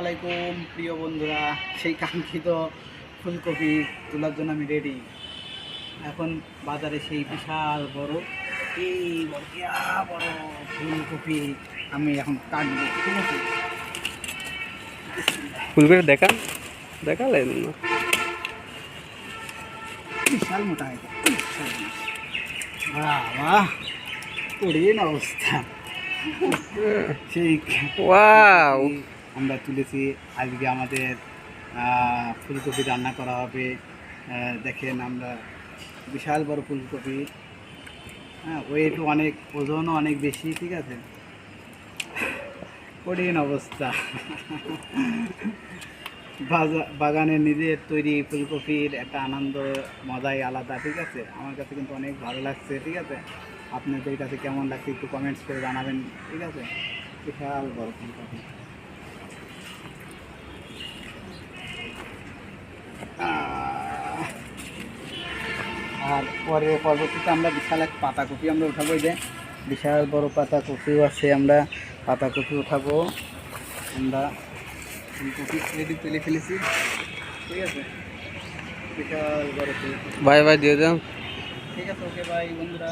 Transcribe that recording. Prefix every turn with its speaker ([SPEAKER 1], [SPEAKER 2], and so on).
[SPEAKER 1] আলাইকুম প্রিয় বন্ধুরা, সেই কাঙ্ক্ষিত ফুলকপি তোলার জন্য আমি রেডি। এখন বাজারে সেই বিশাল বড় বড় ফুলকপি আমি এখন কাটবো, ঠিক আছে?
[SPEAKER 2] ফুলকপি দেখালেন না,
[SPEAKER 1] বিশাল মোটা হয়ে বাবা, কঠিন অবস্থা। সেই
[SPEAKER 2] ওয়াও,
[SPEAKER 1] আমরা তুলেছি। আজকে আমাদের ফুলকপি রান্না করা হবে। দেখেন, আমরা বিশাল বড় ফুলকপি, হ্যাঁ, ওয়েটও অনেক, ওজনও অনেক বেশি, ঠিক আছে? কঠিন অবস্থা। বাগানে নিজের তৈরি ফুলকপির একটা আনন্দ, মজাই আলাদা, ঠিক আছে? আমার কাছে কিন্তু অনেক ভালো লাগছে, ঠিক আছে? আপনাদের কাছে কেমন লাগছে একটু কমেন্টস করে জানাবেন, ঠিক আছে? বিশাল বড় ফুলকপি। আর পরবর্তীতে আমরা বিশাল এক পাতাকপি আমরা উঠাবো। এই যে বিশাল বড় পাতাকপিও আছে, আমরা পাতাকপি উঠাবো। আমরা ফুলকপি রেডি তুলে ফেলেছি, ঠিক আছে? বিশাল বড় ফুলকপি।
[SPEAKER 2] বাই বাই দিয়ে দাও।
[SPEAKER 1] ঠিক আছে, ওকে, বাই বন্ধুরা।